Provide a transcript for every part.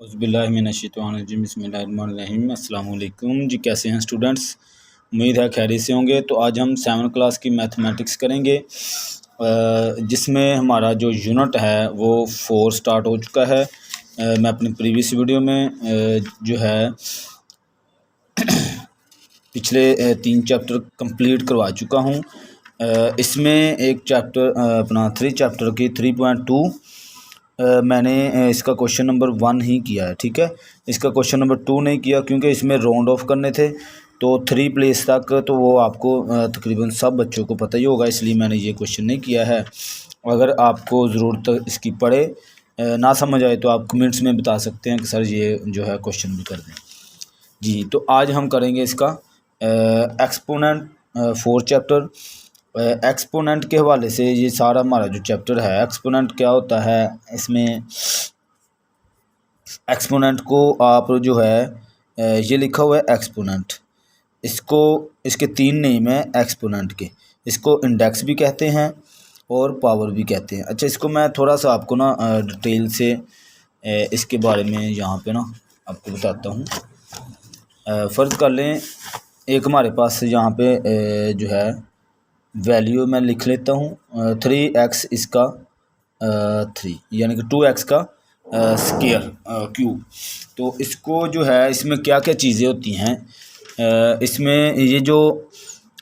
औज़ुबिल्लाहिमिनश्शैतानिर्रजीम बिस्मिल्लाहिर्रहमानिर्रहीम। अस्सलाम वालेकुम जी, कैसे हैं स्टूडेंट्स? उम्मीद है खैरियत से होंगे। तो आज हम 7th क्लास की मैथमेटिक्स करेंगे, जिसमें हमारा जो यूनिट है वो 4 स्टार्ट हो चुका है। मैं अपनी प्रीवियस वीडियो में जो है पिछले 3 चैप्टर कंप्लीट करवा चुका हूँ। इसमें एक चैप्टर अपना 3 चैप्टर की 3.2 मैंने इसका क्वेश्चन नंबर 1 ही किया है, ठीक है। इसका क्वेश्चन नंबर 2 नहीं किया क्योंकि इसमें राउंड ऑफ करने थे, तो 3 प्लेस तक तो वो आपको तकरीबन सब बच्चों को पता ही होगा, इसलिए मैंने ये क्वेश्चन नहीं किया है। अगर आपको ज़रूरत इसकी पड़े, ना समझ आए तो आप कमेंट्स में बता सकते हैं कि सर ये जो है क्वेश्चन भी कर दें जी। तो आज हम करेंगे इसका एक्सपोनेंट 4 चैप्टर। एक्सपोनेंट के हवाले से ये सारा हमारा जो चैप्टर है, एक्सपोनेंट क्या होता है, इसमें एक्सपोनेंट को आप जो है ये लिखा हुआ है एक्सपोनेंट, इसको इसके 3 नेम है एक्सपोनेंट के। इसको इंडेक्स भी कहते हैं और पावर भी कहते हैं। अच्छा, इसको मैं थोड़ा सा आपको ना डिटेल से इसके बारे में यहाँ पे ना आपको बताता हूँ। फ़र्ज़ कर लें एक हमारे पास यहाँ पे जो है वैल्यू मैं लिख लेता हूँ 3x इसका 3 यानी कि 2x का स्क्वायर क्यूब। तो इसको जो है इसमें क्या क्या चीज़ें होती हैं, इसमें ये जो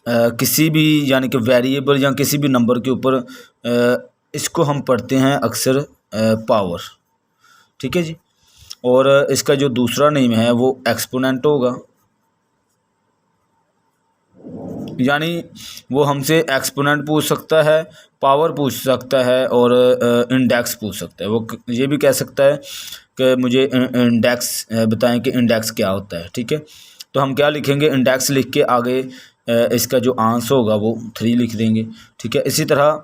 किसी भी यानी कि वेरिएबल या किसी भी नंबर के ऊपर इसको हम पढ़ते हैं अक्सर पावर, ठीक है जी। और इसका जो दूसरा नेम है वो एक्सपोनेंट होगा, यानी वो हमसे एक्सपोनेंट पूछ सकता है, पावर पूछ सकता है और इंडेक्स पूछ सकता है। वो ये भी कह सकता है कि मुझे इंडेक्स बताएं कि इंडेक्स क्या होता है, ठीक है। तो हम क्या लिखेंगे, इंडेक्स लिख के आगे इसका जो आंसर होगा वो 3 लिख देंगे, ठीक है। इसी तरह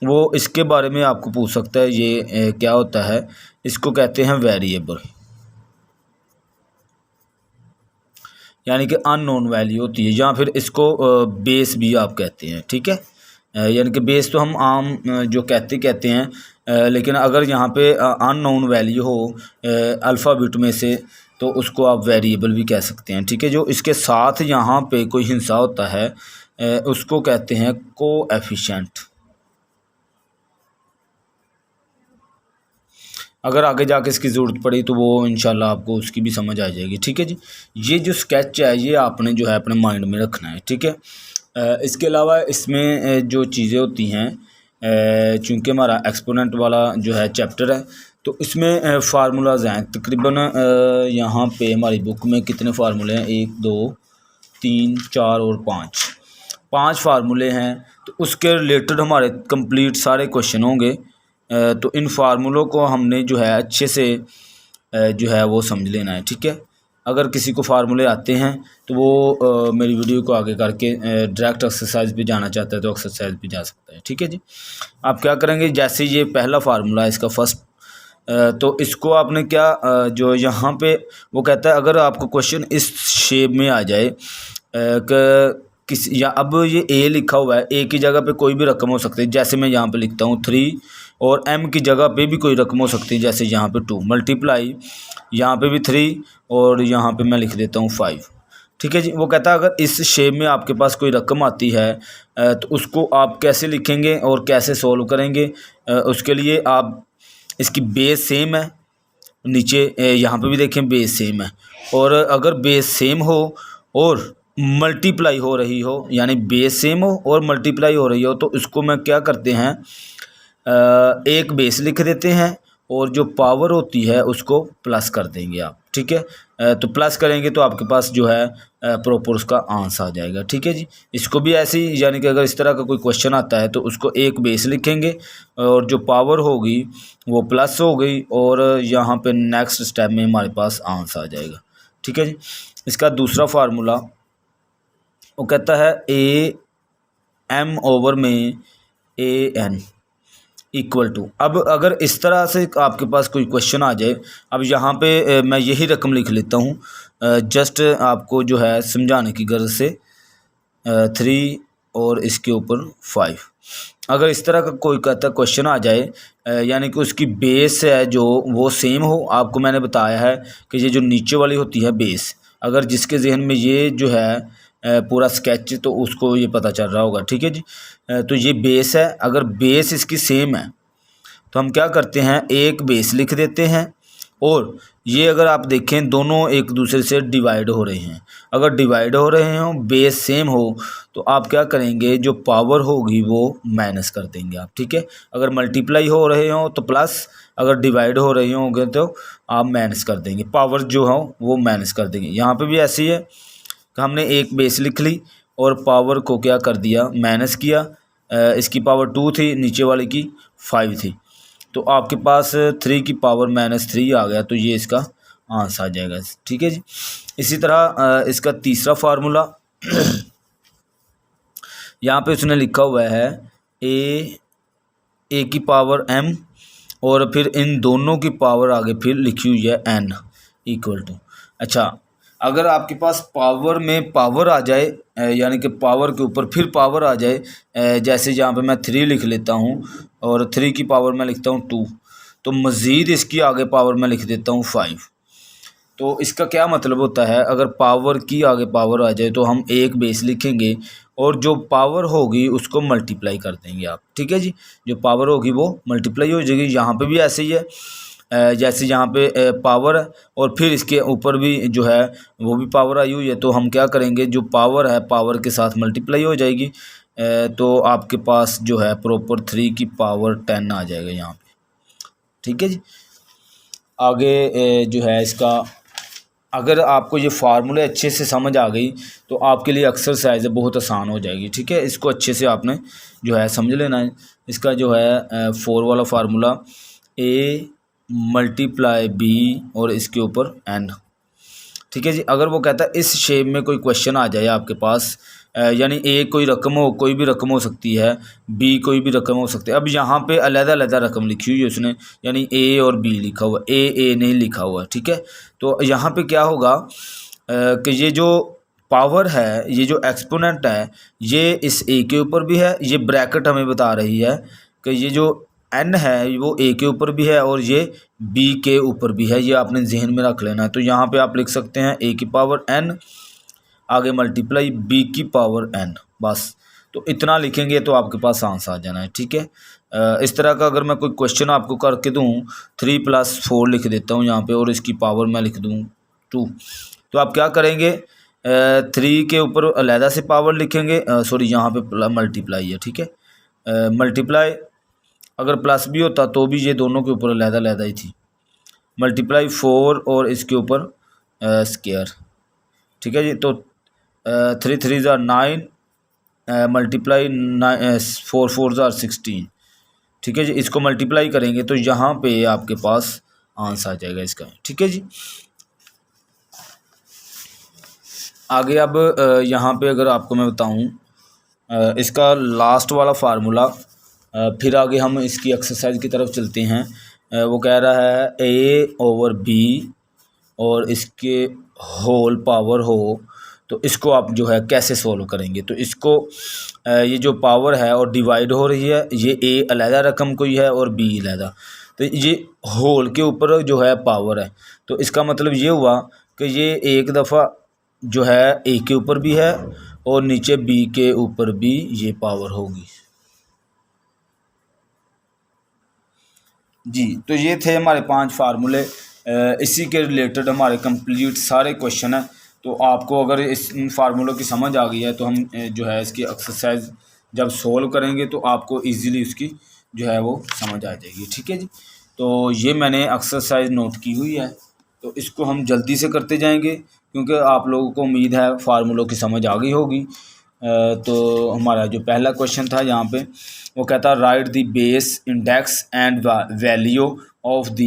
वो इसके बारे में आपको पूछ सकता है ये क्या होता है, इसको कहते हैं वेरिएबल, यानी कि अननोन वैल्यू होती है, या फिर इसको बेस भी आप कहते हैं, ठीक है। यानी कि बेस तो हम आम जो कहते हैं, लेकिन अगर यहाँ पे अननोन वैल्यू हो अल्फ़ाबेट में से तो उसको आप वेरिएबल भी कह सकते हैं, ठीक है। जो इसके साथ यहाँ पे कोई हिस्सा होता है उसको कहते हैं कोएफिशिएंट। अगर आगे जाके इसकी ज़रूरत पड़ी तो वो इंशाल्लाह आपको उसकी भी समझ आ जाएगी, ठीक है जी। ये जो स्केच है ये आपने जो है अपने माइंड में रखना है, ठीक है। इसके अलावा इसमें जो चीज़ें होती हैं, चूँकि हमारा एक्सपोनेंट वाला जो है चैप्टर है तो इसमें फार्मूलाज हैं तकरीबन यहाँ पे हमारी बुक में कितने फार्मूले हैं, 1 2 3 4 और 5 फार्मूले हैं। तो उसके रिलेटेड हमारे कंप्लीट सारे क्वेश्चन होंगे। तो इन फार्मूलों को हमने जो है अच्छे से जो है वो समझ लेना है, ठीक है। अगर किसी को फार्मूले आते हैं तो वो मेरी वीडियो को आगे करके डायरेक्ट एक्सरसाइज पे जाना चाहता है तो एक्सरसाइज पे जा सकता है, ठीक है जी। आप क्या करेंगे, जैसे ये पहला फार्मूला है इसका फर्स्ट, तो इसको आपने क्या जो यहाँ पे वो कहता है अगर आपको क्वेश्चन इस शेप में आ जाए कि किसी, या अब ये ए लिखा हुआ है, ए की जगह पे कोई भी रकम हो सकती है, जैसे मैं यहाँ पे लिखता हूँ 3, और एम की जगह पे भी कोई रकम हो सकती है, जैसे यहाँ पे 2 मल्टीप्लाई यहाँ पे भी 3 और यहाँ पे मैं लिख देता हूँ 5, ठीक है जी। वो कहता है अगर इस शेप में आपके पास कोई रकम आती है तो उसको आप कैसे लिखेंगे और कैसे सोल्व करेंगे। उसके लिए आप इसकी बेस सेम है, नीचे यहाँ पे भी देखें बेस सेम है, और अगर बेस सेम हो और मल्टीप्लाई हो रही हो, यानी बेस सेम हो और मल्टीप्लाई हो रही हो, तो इसको मैं क्या करते हैं एक बेस लिख देते हैं और जो पावर होती है उसको प्लस कर देंगे आप, ठीक है। तो प्लस करेंगे तो आपके पास जो है प्रॉपर उसका आंसर आ जाएगा, ठीक है जी। इसको भी ऐसे ही, यानी कि अगर इस तरह का कोई क्वेश्चन आता है तो उसको एक बेस लिखेंगे और जो पावर होगी वो प्लस हो गई, और यहाँ पे नेक्स्ट स्टेप में हमारे पास आंसर आ जाएगा, ठीक है जी। इसका दूसरा फार्मूला वो कहता है ए एम ओवर में ए एन इक्वल टू, अब अगर इस तरह से आपके पास कोई क्वेश्चन आ जाए, अब यहाँ पे मैं यही रकम लिख लेता हूँ जस्ट आपको जो है समझाने की गर्ज से, 3 और इसके ऊपर 5। अगर इस तरह का कोई कहता क्वेश्चन आ जाए, यानी कि उसकी बेस है जो वो सेम हो, आपको मैंने बताया है कि ये जो नीचे वाली होती है बेस, अगर जिसके जहन में ये जो है पूरा स्केच, तो उसको ये पता चल रहा होगा, ठीक है जी। तो ये बेस है, अगर बेस इसकी सेम है तो हम क्या करते हैं, एक बेस लिख देते हैं। और ये अगर आप देखें दोनों एक दूसरे से डिवाइड हो रहे हैं, अगर डिवाइड हो रहे हों, बेस सेम हो, तो आप क्या करेंगे, जो पावर होगी वो माइनस कर देंगे आप, ठीक है। अगर मल्टीप्लाई हो रहे हों तो प्लस, अगर डिवाइड हो रहे होंगे तो आप माइनस कर देंगे, पावर जो हो वो माइनस कर देंगे। यहाँ पे भी ऐसी है कि हमने एक बेस लिख ली और पावर को क्या कर दिया, माइनस किया। इसकी पावर 2 थी, नीचे वाले की 5 थी, तो आपके पास 3 की पावर -3 आ गया, तो ये इसका आंसर आ जाएगा, ठीक है जी। इसी तरह इसका तीसरा फार्मूला यहाँ पे उसने लिखा हुआ है ए की पावर m, और फिर इन दोनों की पावर आगे फिर लिखी हुई है n इक्वल टू। अच्छा, अगर आपके पास पावर में पावर आ जाए, यानी कि पावर के ऊपर फिर पावर आ जाए, जैसे यहाँ पे मैं 3 लिख लेता हूँ और 3 की पावर मैं लिखता हूँ 2, तो मज़ीद इसकी आगे पावर मैं लिख देता हूँ 5। तो इसका क्या मतलब होता है, अगर पावर की आगे पावर आ जाए तो हम एक बेस लिखेंगे और जो पावर होगी उसको मल्टीप्लाई कर देंगे आप, ठीक है जी। जो पावर होगी वो मल्टीप्लाई हो जाएगी। यहाँ पे भी ऐसे ही है, जैसे यहाँ पे पावर है और फिर इसके ऊपर भी जो है वो भी पावर आई हुई है, तो हम क्या करेंगे, जो पावर है पावर के साथ मल्टीप्लाई हो जाएगी, तो आपके पास जो है प्रॉपर 3 की पावर 10 आ जाएगा यहाँ पे, ठीक है जी। आगे जो है इसका, अगर आपको ये फार्मूले अच्छे से समझ आ गई तो आपके लिए एक्सरसाइज बहुत आसान हो जाएगी, ठीक है। इसको अच्छे से आपने जो है समझ लेना है। इसका जो है 4 वाला फार्मूला a मल्टीप्लाई b और इसके ऊपर n, ठीक है जी। अगर वो कहता है इस शेप में कोई क्वेश्चन आ जाए आपके पास, यानी a कोई रकम हो, कोई भी रकम हो सकती है, b कोई भी रकम हो सकती है। अब यहाँ पे अलग-अलग रकम लिखी हुई है उसने, यानी a और b लिखा हुआ, a नहीं लिखा हुआ, ठीक है। तो यहाँ पे क्या होगा कि ये जो पावर है, ये जो एक्सपोनेंट है, ये इस a के ऊपर भी है, ये ब्रैकेट हमें बता रही है कि ये जो n है वो a के ऊपर भी है और ये b के ऊपर भी है, ये आपने जहन में रख लेना है। तो यहाँ पे आप लिख सकते हैं a की पावर n आगे मल्टीप्लाई b की पावर n, बस। तो इतना लिखेंगे तो आपके पास आंसर आ जाना है, ठीक है। इस तरह का अगर मैं कोई क्वेश्चन आपको करके दूँ, 3 + 4 लिख देता हूँ यहाँ पे और इसकी पावर मैं लिख दूँ 2, तो आप क्या करेंगे, 3 के ऊपर अलहदा से पावर लिखेंगे, सॉरी यहाँ पे मल्टीप्लाई है, ठीक है। मल्टीप्लाई अगर प्लस भी होता तो भी ये दोनों के ऊपर अलहदा ही थी, मल्टीप्लाई 4 और इसके ऊपर स्क्वायर, ठीक है जी। तो 3 3 = 9, मल्टीप्लाई 4 4 = 16, ठीक है जी। इसको मल्टीप्लाई करेंगे तो यहाँ पे आपके पास आंसर आ जाएगा इसका, ठीक है जी। आगे अब यहाँ पे अगर आपको मैं बताऊँ इसका लास्ट वाला फार्मूला, फिर आगे हम इसकी एक्सरसाइज की तरफ चलते हैं। वो कह रहा है a/b और इसके होल पावर हो, तो इसको आप जो है कैसे सोल्व करेंगे। तो इसको ये जो पावर है और डिवाइड हो रही है, ये a अलहदा रकम कोई है और b अलहदा, तो ये होल के ऊपर जो है पावर है, तो इसका मतलब ये हुआ कि ये एक दफ़ा जो है a के ऊपर भी है और नीचे b के ऊपर भी ये पावर होगी जी। तो ये थे हमारे 5 फार्मूले, इसी के रिलेटेड हमारे कंप्लीट सारे क्वेश्चन हैं। तो आपको अगर इस इन फार्मूलों की समझ आ गई है तो हम जो है इसकी एक्सरसाइज जब सोल्व करेंगे तो आपको इजीली उसकी जो है वो समझ आ जाएगी, ठीक है जी। तो ये मैंने एक्सरसाइज नोट की हुई है, तो इसको हम जल्दी से करते जाएंगे क्योंकि आप लोगों को उम्मीद है फार्मूलों की समझ आ गई होगी। तो हमारा जो पहला क्वेश्चन था यहाँ पे वो कहता right the base index and value of the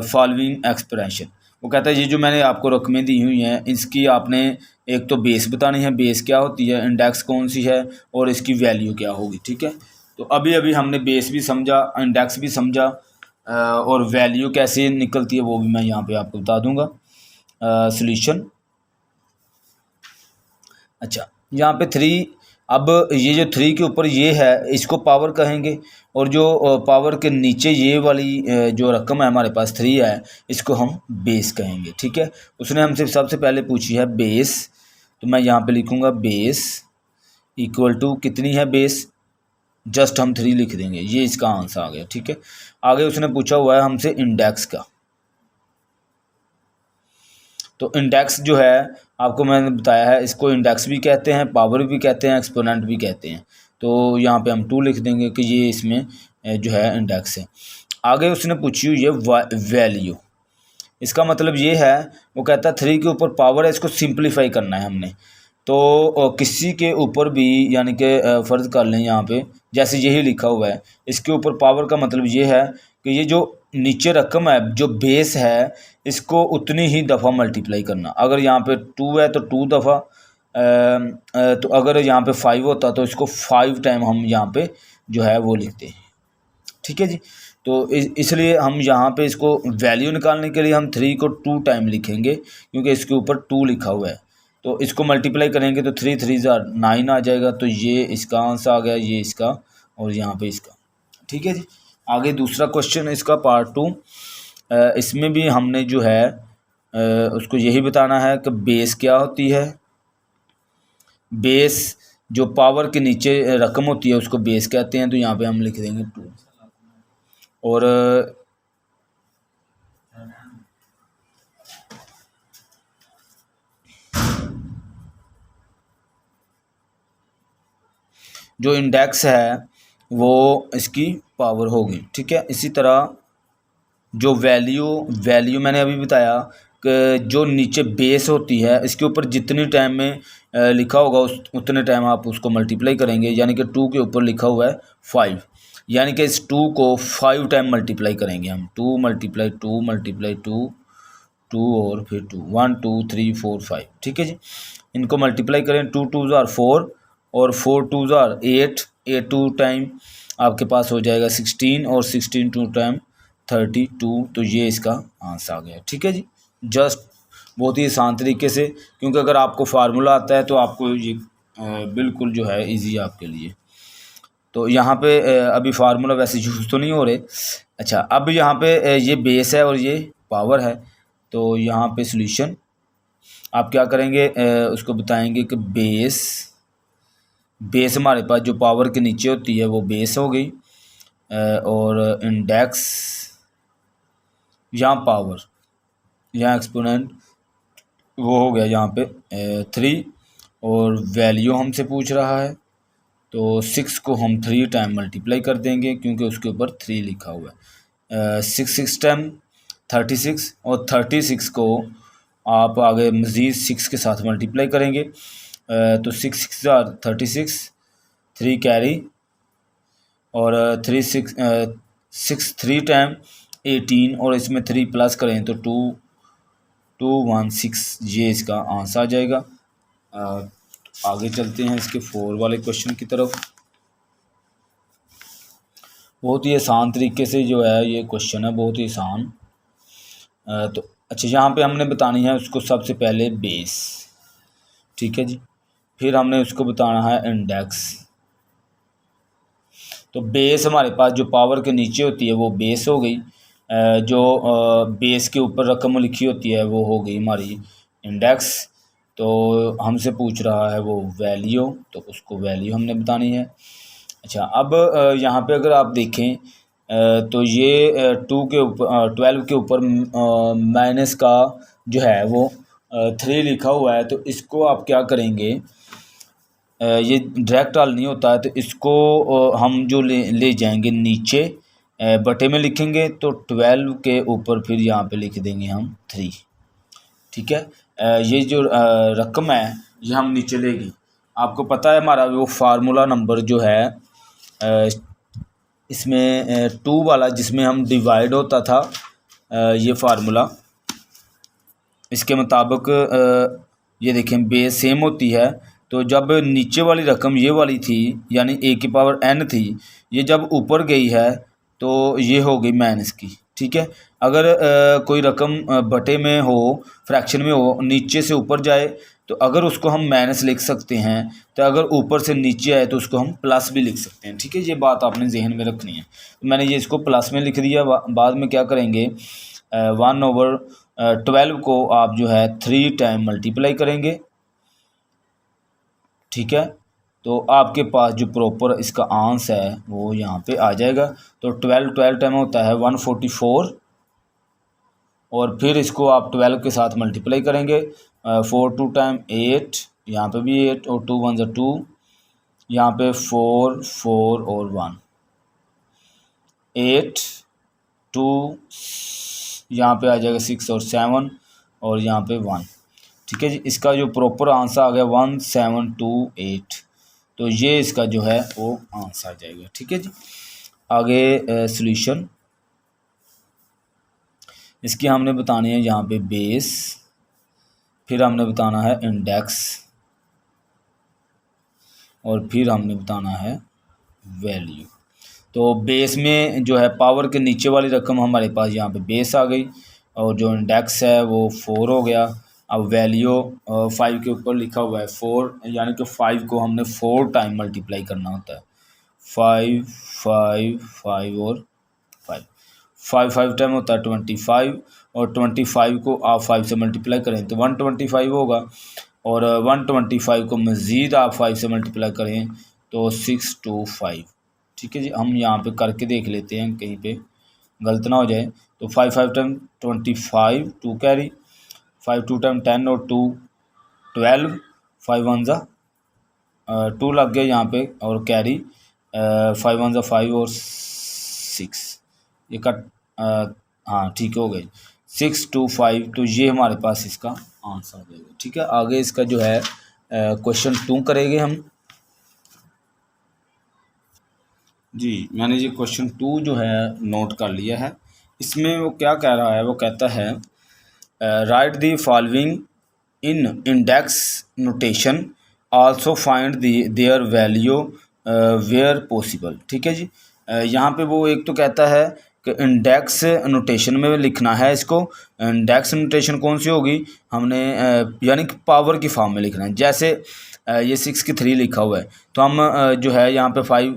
following expression. वो कहता है ये जो मैंने आपको रकमें दी हुई हैं इसकी आपने एक तो बेस बतानी है, बेस क्या होती है, इंडेक्स कौन सी है और इसकी वैल्यू क्या होगी, ठीक है। तो अभी अभी हमने बेस भी समझा, इंडेक्स भी समझा, और वैल्यू कैसे निकलती है वो भी मैं यहाँ पे आपको बता दूंगा। सॉल्यूशन, अच्छा यहाँ पे 3 अब ये जो 3 के ऊपर ये है इसको पावर कहेंगे, और जो पावर के नीचे ये वाली जो रकम है हमारे पास 3 है इसको हम बेस कहेंगे। ठीक है, उसने हमसे सबसे पहले पूछी है बेस, तो मैं यहाँ पे लिखूँगा बेस इक्वल टू कितनी है बेस, जस्ट हम 3 लिख देंगे, ये इसका आंसर आ गया। ठीक है, आगे उसने पूछा हुआ है हमसे इंडेक्स का। तो इंडेक्स जो है आपको मैंने बताया है, इसको इंडेक्स भी कहते हैं, पावर भी कहते हैं, एक्सपोनेंट भी कहते हैं। तो यहाँ पे हम 2 लिख देंगे कि ये इसमें जो है इंडेक्स है। आगे उसने पूछी हुई है वैल्यू, इसका मतलब ये है, वो कहता है 3 के ऊपर पावर है, इसको सिंप्लीफाई करना है हमने। तो किसी के ऊपर भी, यानी कि फ़र्ज़ कर लें यहाँ पे जैसे यही लिखा हुआ है, इसके ऊपर पावर का मतलब ये है कि ये जो नीचे रकम है जो बेस है इसको उतनी ही दफ़ा मल्टीप्लाई करना। अगर यहाँ पे 2 है तो 2 दफ़ा, तो अगर यहाँ पे 5 होता तो इसको 5 टाइम हम यहाँ पे जो है वो लिखते हैं। ठीक है जी, तो इसलिए हम यहाँ पे इसको वैल्यू निकालने के लिए हम 3 को 2 टाइम लिखेंगे, क्योंकि इसके ऊपर 2 लिखा हुआ है। तो इसको मल्टीप्लाई करेंगे तो 3 3 9 आ जाएगा, तो ये इसका आंसर आ गया, ये इसका और यहाँ पे इसका। ठीक है जी, आगे दूसरा क्वेश्चन है इसका पार्ट 2। इसमें भी हमने जो है उसको यही बताना है कि बेस क्या होती है। बेस जो पावर के नीचे रकम होती है उसको बेस कहते हैं, तो यहाँ पे हम लिख देंगे 2। और जो इंडेक्स है वो इसकी पावर होगी। ठीक है, इसी तरह जो वैल्यू मैंने अभी बताया कि जो नीचे बेस होती है इसके ऊपर जितनी टाइम में लिखा होगा उतने टाइम आप उसको मल्टीप्लाई करेंगे, यानी कि 2 के ऊपर लिखा हुआ है 5, यानी कि इस 2 को 5 टाइम मल्टीप्लाई करेंगे हम। 2 मल्टीप्लाई 2 मल्टीप्लाई 2 2 और फिर 2 1 2 3 4 5। ठीक है जी, इनको मल्टीप्लाई करें, 2 2 ज़ार 4 और 4 2 ज़ार 8, 8 2 टाइम आपके पास हो जाएगा 16 और 16 2 टाइम 32, तो ये इसका आंसर आ गया। ठीक है जी, जस्ट बहुत ही आसान तरीके से, क्योंकि अगर आपको फार्मूला आता है तो आपको ये बिल्कुल जो है इजी है आपके लिए। तो यहाँ पे अभी फार्मूला वैसे यूज़ तो नहीं हो रहे। अच्छा, अब यहाँ पे ये बेस है और ये पावर है, तो यहाँ पे सॉल्यूशन आप क्या करेंगे, उसको बताएंगे कि बेस हमारे पास जो पावर के नीचे होती है वो बेस हो गई, और इंडेक्स यहाँ पावर, यहाँ एक्सपोनेंट वो हो गया यहाँ पे 3, और वैल्यू हमसे पूछ रहा है तो 6 को हम 3 टाइम मल्टीप्लाई कर देंगे, क्योंकि उसके ऊपर 3 लिखा हुआ है। 6 6 टाइम 36, और 36 को आप आगे मज़ीद 6 के साथ मल्टीप्लाई करेंगे, तो 6 6 36, 3 कैरी, और 6 3 टाइम 18, और इसमें 3 प्लस करें तो 216, ये इसका आंसर आ जाएगा। आगे चलते हैं इसके 4 वाले क्वेश्चन की तरफ। बहुत ही आसान तरीके से जो है ये क्वेश्चन है, बहुत ही आसान। तो अच्छा, यहाँ पे हमने बतानी है उसको सबसे पहले बेस। ठीक है जी, फिर हमने उसको बताना है इंडेक्स। तो बेस हमारे पास जो पावर के नीचे होती है वो बेस हो गई, जो बेस के ऊपर रकम लिखी होती है वो हो गई हमारी इंडेक्स। तो हमसे पूछ रहा है वो वैल्यू, तो उसको वैल्यू हमने बतानी है। अच्छा, अब यहाँ पे अगर आप देखें तो ये 2 के ऊपर 12 के ऊपर माइनस का जो है वो 3 लिखा हुआ है, तो इसको आप क्या करेंगे, ये डायरेक्ट हल नहीं होता है, तो इसको हम जो ले जाएंगे नीचे बटे में लिखेंगे, तो 12 के ऊपर फिर यहाँ पे लिख देंगे हम 3। ठीक है, ये जो रकम है ये हम नीचे लेंगे। आपको पता है हमारा वो फार्मूला नंबर जो है इसमें 2 वाला जिसमें हम डिवाइड होता था, ये फार्मूला इसके मुताबिक ये देखें बेस सेम होती है, तो जब नीचे वाली रकम ये वाली थी यानी a की पावर n थी, ये जब ऊपर गई है तो ये हो गई माइनस की। ठीक है। अगर कोई रकम बटे में हो, फ्रैक्शन में हो, नीचे से ऊपर जाए तो अगर उसको हम माइनस लिख सकते हैं, तो अगर ऊपर से नीचे आए तो उसको हम प्लस भी लिख सकते हैं। ठीक है, ये बात आपने जहन में रखनी है। तो मैंने ये इसको प्लस में लिख दिया। बाद में क्या करेंगे, 1/12 को आप जो है 3 टाइम मल्टीप्लाई करेंगे। ठीक है, तो आपके पास जो प्रॉपर इसका आंसर है वो यहाँ पे आ जाएगा। तो 12 टाइम होता है 144, और फिर इसको आप 12 के साथ मल्टीप्लाई करेंगे। 4 2 टाइम 8, यहाँ पे भी 8, और 2 1 2, यहाँ पे 4 4 और 1, 8 2, यहाँ पे आ जाएगा 6 और 7, और यहाँ पे 1। ठीक है जी, इसका जो प्रॉपर आंसर आ गया 1728। तो ये इसका जो है वो आंसर आ जाएगा। ठीक है जी, आगे सॉल्यूशन इसकी हमने बतानी है यहाँ पे बेस, फिर हमने बताना है इंडेक्स, और फिर हमने बताना है वैल्यू। तो बेस में जो है पावर के नीचे वाली रकम हमारे पास यहाँ पे बेस आ गई, और जो इंडेक्स है वो 4 हो गया। अब वैल्यू 5 के ऊपर लिखा हुआ है 4, यानी कि 5 को हमने 4 टाइम मल्टीप्लाई करना होता है। 5 5 5 और 5 5 टाइम होता है 25, और 25 को आप 5 से मल्टीप्लाई करें तो 125 होगा, और 125 को मज़ीद आप 5 से मल्टीप्लाई करें तो 625। ठीक है जी, हम यहाँ पे करके देख लेते हैं कहीं पे गलत ना हो जाए। तो 5 5 टाइम 25, 2 कैरी, 5 2 टाइम 10 और 2 12, 5 1 ज़ा 2 लग गए यहाँ पे, और कैरी 5 1 ज़ा 5 और 6, ये कट हाँ ठीक हो गई 625। तो ये हमारे पास इसका आंसर आ जाएगा। ठीक है, आगे इसका जो है क्वेश्चन 2 करेंगे हम जी। मैंने ये क्वेश्चन 2 जो है नोट कर लिया है। इसमें वो क्या कह रहा है, वो कहता है write the following in index notation, also find their value where possible. ठीक है जी, यहाँ पे वो एक तो कहता है कि इंडेक्स नोटेशन में लिखना है इसको। इंडेक्स नोटेशन कौन सी होगी, हमने यानी कि पावर की फॉर्म में लिखना है। जैसे ये 6 की 3 लिखा हुआ है, तो हम जो है यहाँ पे 5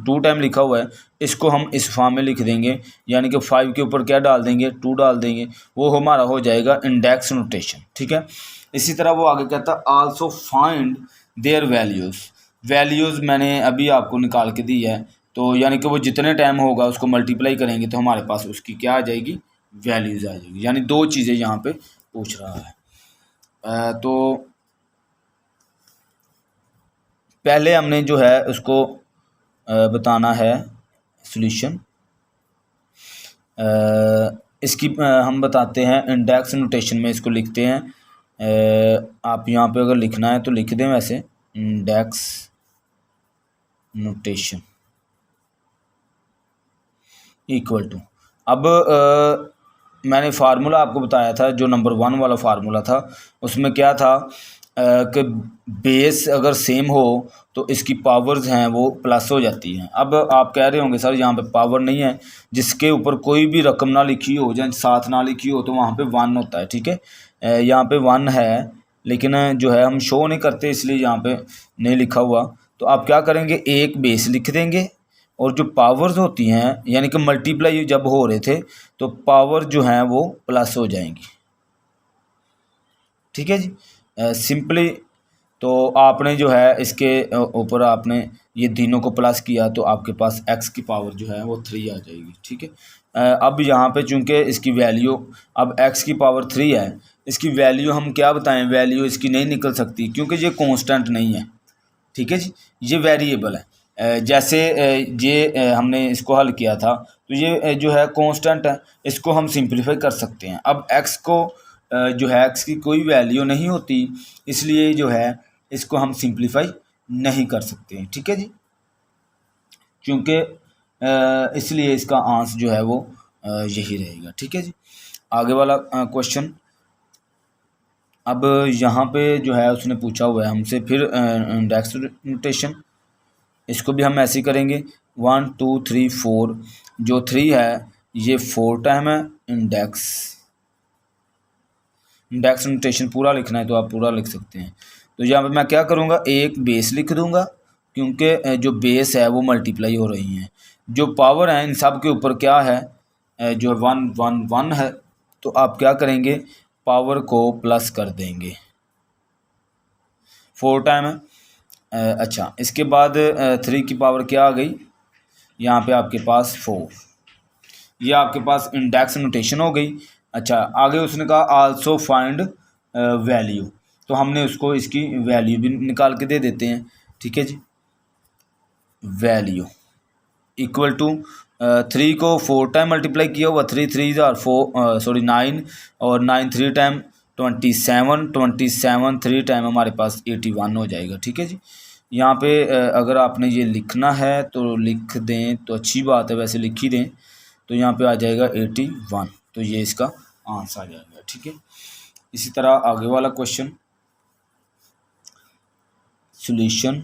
2 टाइम लिखा हुआ है, इसको हम इस फॉर्म में लिख देंगे, यानी कि 5 के ऊपर क्या डाल देंगे, 2 डाल देंगे, वो हमारा हो जाएगा इंडेक्स नोटेशन। ठीक है, इसी तरह वो आगे कहता है आल्सो फाइंड देयर वैल्यूज़ मैंने अभी आपको निकाल के दी है। तो यानी कि वो जितने टाइम होगा उसको मल्टीप्लाई करेंगे तो हमारे पास उसकी क्या आ जाएगी, वैल्यूज़ आ जाएगी। यानी 2 चीज़ें यहाँ पे पूछ रहा है। तो पहले हमने जो है उसको बताना है सॉल्यूशन। इसकी हम बताते हैं इंडेक्स नोटेशन में इसको लिखते हैं। आप यहाँ पे अगर लिखना है तो लिख दें, वैसे इंडेक्स नोटेशन इक्वल टू, अब मैंने फार्मूला आपको बताया था, जो नंबर 1 वाला फार्मूला था, उसमें क्या था कि बेस अगर सेम हो तो इसकी पावर्स हैं वो प्लस हो जाती हैं। अब आप कह रहे होंगे सर यहाँ पे पावर नहीं है, जिसके ऊपर कोई भी रकम ना लिखी हो या साथ ना लिखी हो तो वहाँ पे 1 होता है। ठीक है, यहाँ पे 1 है, लेकिन जो है हम शो नहीं करते इसलिए यहाँ पे नहीं लिखा हुआ। तो आप क्या करेंगे, एक बेस लिख देंगे, और जो पावर्स होती हैं यानी कि मल्टीप्लाई जब हो रहे थे तो पावर जो हैं वो प्लस हो जाएंगी। ठीक है जी, सिंपली तो आपने जो है इसके ऊपर आपने ये तीनों को प्लस किया तो आपके पास x की पावर जो है वो 3 आ जाएगी। ठीक है, अब यहाँ पे चूंकि इसकी वैल्यू अब x की पावर 3 है, इसकी वैल्यू हम क्या बताएं, वैल्यू इसकी नहीं निकल सकती क्योंकि ये कांस्टेंट नहीं है। ठीक है जी, ये वेरिएबल है। जैसे ये हमने इसको हल किया था तो ये जो है कांस्टेंट है, इसको हम सिंपलीफाई कर सकते हैं। अब x को जो है x की कोई वैल्यू नहीं होती, इसलिए जो है इसको हम सिंपलीफाई नहीं कर सकते हैं। ठीक है जी, क्योंकि इसलिए इसका आंसर जो है वो यही रहेगा। ठीक है जी, आगे वाला क्वेश्चन। अब यहाँ पे जो है उसने पूछा हुआ है हमसे फिर इंडेक्स नोटेशन, इसको भी हम ऐसे ही करेंगे 1 2 3 4। जो 3 है ये 4 टाइम है इंडेक्स नोटेशन पूरा लिखना है तो आप पूरा लिख सकते हैं। तो यहाँ पे मैं क्या करूँगा, एक बेस लिख दूँगा क्योंकि जो बेस है वो मल्टीप्लाई हो रही हैं। जो पावर है इन सब के ऊपर क्या है, जो 1 1 1 है, तो आप क्या करेंगे, पावर को प्लस कर देंगे। 4 टाइम है। अच्छा, इसके बाद 3 की पावर क्या आ गई, यहाँ पे आपके पास 4, ये आपके पास इंडेक्स नोटेशन हो गई। अच्छा, आगे उसने कहा आल्सो फाइंड वैल्यू, तो हमने उसको इसकी वैल्यू भी निकाल के दे देते हैं। ठीक है जी, वैल्यू इक्वल टू 3 को 4 टाइम मल्टीप्लाई किया हुआ, 3 3 4 9 और 9 3 टाइम 27, 27 3 टाइम हमारे पास 81 हो जाएगा। ठीक है जी, यहाँ पे अगर आपने ये लिखना है तो लिख दें तो अच्छी बात है, वैसे लिख ही दें। तो यहाँ पे आ जाएगा 81, तो ये इसका आंसर आ जाएगा। ठीक है, इसी तरह आगे वाला क्वेश्चन, सॉल्यूशन,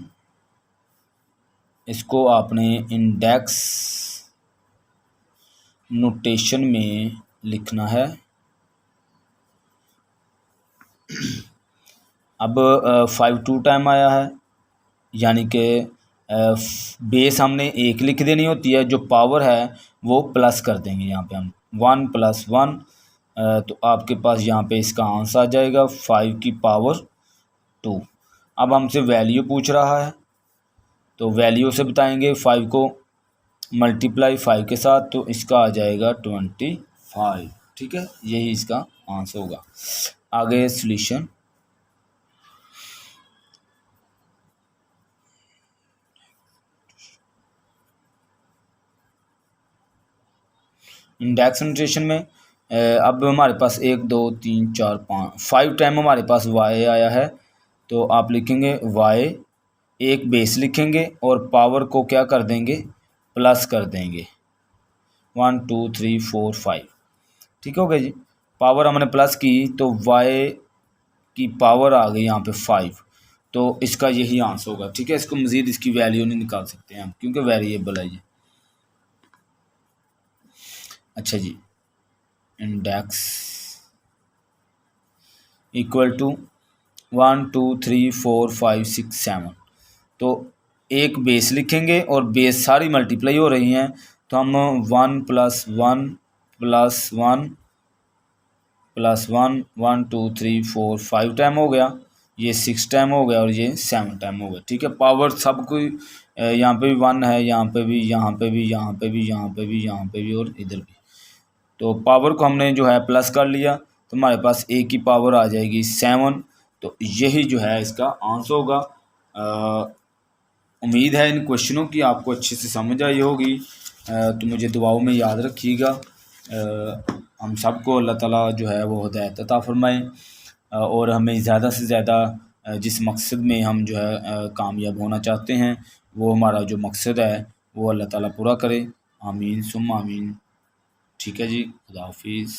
इसको आपने इंडेक्स नोटेशन में लिखना है। अब 5 2 टाइम आया है, यानी कि बेस हमने 1 लिख देनी होती है, जो पावर है वो प्लस कर देंगे। यहाँ पे हम 1 + 1, तो आपके पास यहाँ पे इसका आंसर आ जाएगा 5 की पावर 2। अब हमसे वैल्यू पूछ रहा है, तो वैल्यू से बताएंगे 5 को मल्टीप्लाई 5 के साथ, तो इसका आ जाएगा 25। ठीक है, यही इसका आंसर होगा। आगे सॉल्यूशन, इंडेक्स नोटेशन में अब हमारे पास 1 2 3 4 5 टाइम हमारे पास y आया है, तो आप लिखेंगे y, एक बेस लिखेंगे और पावर को क्या कर देंगे, प्लस कर देंगे। 1 2 3 4 5, ठीक हो गया जी। पावर हमने प्लस की तो y की पावर आ गई यहाँ पे 5, तो इसका यही आंसर होगा। ठीक है, इसको मज़ीद इसकी वैल्यू नहीं निकाल सकते हैं हम, क्योंकि वेरिएबल है ये। अच्छा जी, इंडेक्स इक्वल टू 1 2 3 4 5 6 7, तो एक बेस लिखेंगे और बेस सारी मल्टीप्लाई हो रही हैं, तो हम 1 + 1 + 1 + 1 1 2 3 4 5 टाइम हो गया, ये 6 टाइम हो गया और ये 7 टाइम हो गया। ठीक है, पावर सब कोई यहाँ पे भी 1 है, यहाँ पे भी, यहाँ पे भी, यहाँ पे भी, यहाँ पे भी, यहाँ पे भी और इधर भी। तो पावर को हमने जो है प्लस कर लिया, तो हमारे पास a की पावर आ जाएगी 7, तो यही जो है इसका आंसर होगा। उम्मीद है इन क्वेश्चनों की आपको अच्छे से समझ आई होगी। तो मुझे दुआओं में याद रखिएगा। हम सबको अल्लाह ताला जो है वो हिदायत अता फरमाए, और हमें ज़्यादा से ज़्यादा जिस मकसद में हम जो है कामयाब होना चाहते हैं, वो हमारा जो मकसद है वो अल्लाह ताला पूरा करे। आमीन सुम्मा आमीन। ठीक है जी, खुदा हाफिज़।